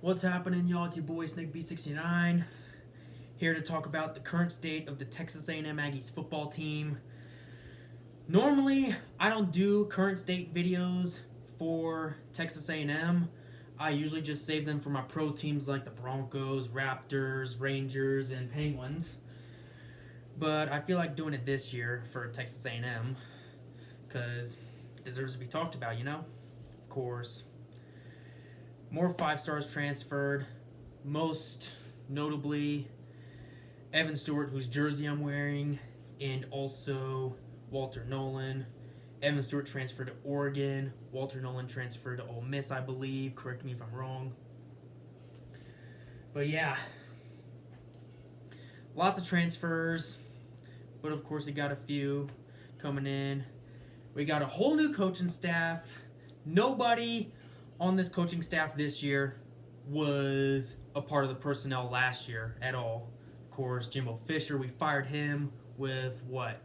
What's happening, y'all? It's your boy Snake B69 here to talk about the current state of the Texas A&M Aggies football team. Normally, I don't do current state videos for Texas A&M. I usually just save them for my pro teams like the Broncos, Raptors, Rangers, and Penguins. But I feel like doing it this year for Texas A&M because it deserves to be talked about, you know? Of course. More 5 stars transferred, most notably Evan Stewart, whose jersey I'm wearing, and also Walter Nolan. Evan Stewart transferred to Oregon. Walter Nolan transferred to Ole Miss, I believe. Correct me if I'm wrong. But yeah, lots of transfers, but of course we got a few coming in. We got a whole new coaching staff. Nobody on this coaching staff this year was a part of the personnel last year at all. Of course, Jimbo Fisher, we fired him with what?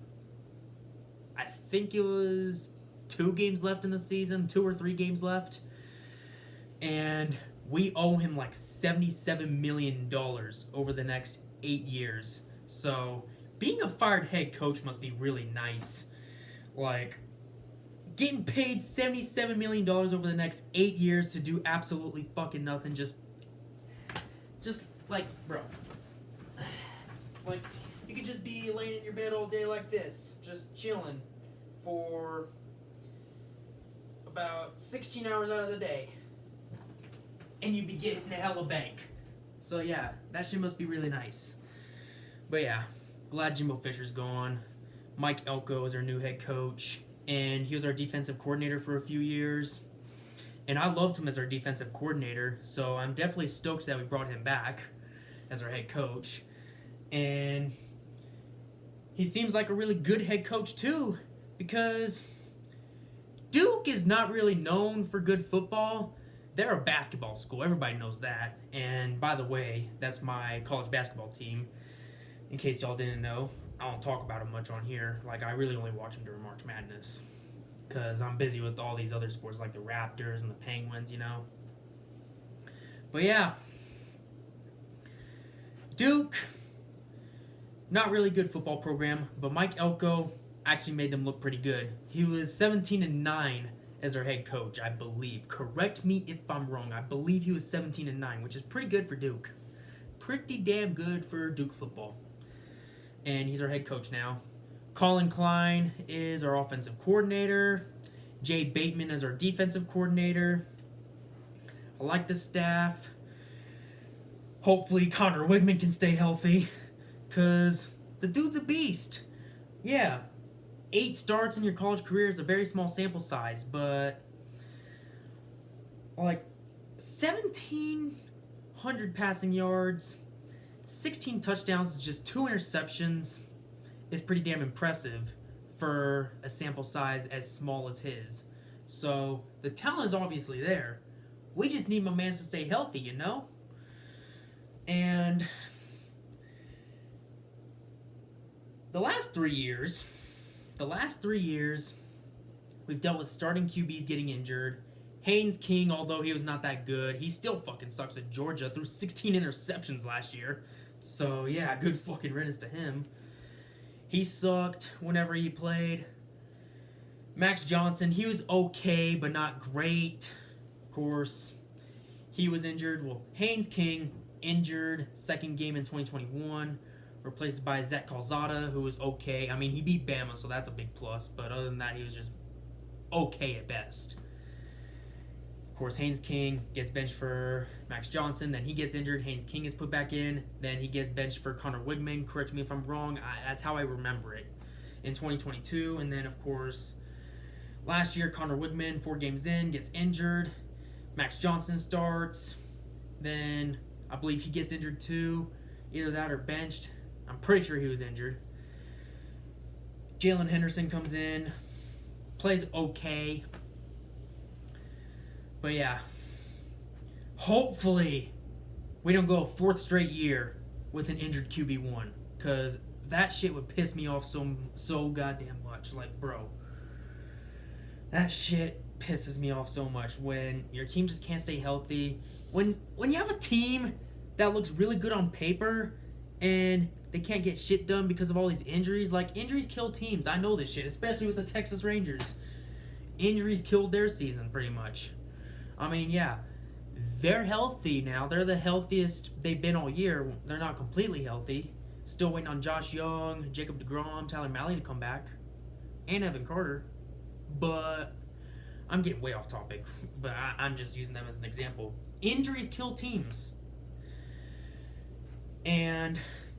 I think it was 2 games left in the season, 2 or 3 games left. And we owe him like $77 million over the next 8 years. So being a fired head coach must be really nice. Like, getting paid $77 million over the next 8 years to do absolutely fucking nothing. Just like, bro. Like, you could just be laying in your bed all day like this, just chilling for about 16 hours out of the day. And you'd be getting a hella bank. So yeah, that shit must be really nice. But yeah, glad Jimbo Fisher's gone. Mike Elko is our new head coach. And he was our defensive coordinator for a few years. And I loved him as our defensive coordinator, so I'm definitely stoked that we brought him back as our head coach. And he seems like a really good head coach too, because Duke is not really known for good football. They're a basketball school, everybody knows that. And by the way, that's my college basketball team, in case y'all didn't know. I don't talk about them much on here. Like, I really only watch them during March Madness because I'm busy with all these other sports like the Raptors and the Penguins, you know. But yeah, Duke, not really good football program, but Mike Elko actually made them look pretty good. He was 17-9 as their head coach, I believe. Correct me if I'm wrong. I believe he was 17-9, which is pretty good for Duke. Pretty damn good for Duke football. And he's our head coach now. Colin Klein is our offensive coordinator. Jay Bateman is our defensive coordinator. I like the staff. Hopefully Connor Wigman can stay healthy, because the dude's a beast. Yeah, 8 starts in your college career is a very small sample size, but like 1,700 passing yards, 16 touchdowns and just 2 interceptions is pretty damn impressive for a sample size as small as his. So the talent is obviously there. We just need my man to stay healthy, you know? And the last 3 years, we've dealt with starting QBs getting injured. Haynes King, although he was not that good, he still fucking sucks at Georgia. Threw 16 interceptions last year. So, yeah, good fucking riddance to him. He sucked whenever he played. Max Johnson, he was okay, but not great. Of course, he was injured. Well, Haynes King, injured, second game in 2021. Replaced by Zach Calzada, who was okay. I mean, he beat Bama, so that's a big plus. But other than that, he was just okay at best. Of course, Haynes King gets benched for Max Johnson. Then he gets injured. Haynes King is put back in. Then he gets benched for Connor Wigman. Correct me if I'm wrong. That's how I remember it. In 2022. And then, of course, last year, Connor Wigman, 4 games in, gets injured. Max Johnson starts. Then I believe he gets injured too. Either that or benched. I'm pretty sure he was injured. Jalen Henderson comes in. Plays okay. But yeah, hopefully we don't go a 4th straight year with an injured QB1, because that shit would piss me off so goddamn much. Like, bro, that shit pisses me off so much when your team just can't stay healthy. When you have a team that looks really good on paper and they can't get shit done because of all these injuries. Like, injuries kill teams. I know this shit, especially with the Texas Rangers. Injuries killed their season, pretty much. I mean, yeah, they're healthy now. They're the healthiest they've been all year. They're not completely healthy. Still waiting on Josh Young, Jacob deGrom, Tyler Malley to come back. And Evan Carter. But I'm getting way off topic. But I'm just using them as an example. Injuries kill teams. And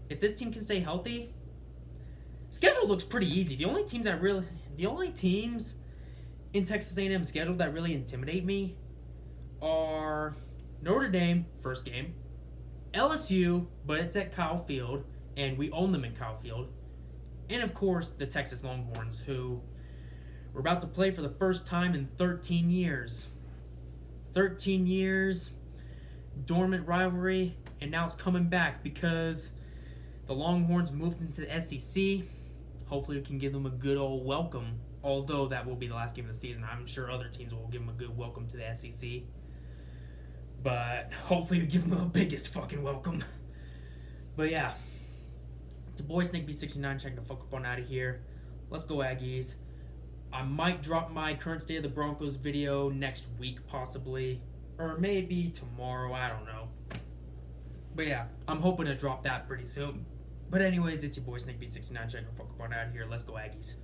if this team can stay healthy, schedule looks pretty easy. The only teams in Texas A&M's schedule that really intimidate me are Notre Dame, first game, LSU, but it's at Kyle Field, and we own them in Kyle Field, and of course the Texas Longhorns, who we're about to play for the first time in 13 years. 13 years, dormant rivalry, and now it's coming back because the Longhorns moved into the SEC. Hopefully we can give them a good old welcome, although that will be the last game of the season. I'm sure other teams will give them a good welcome to the SEC. But hopefully we give them the biggest fucking welcome. But yeah, it's a boy SnakeB69 checking the fuck up on out of here. Let's go Aggies. I might drop my current state of the Broncos video next week possibly. Or maybe tomorrow, I don't know. But yeah, I'm hoping to drop that pretty soon. But anyways, it's your boy SnakeB69 checking the fuck up on out of here. Let's go Aggies.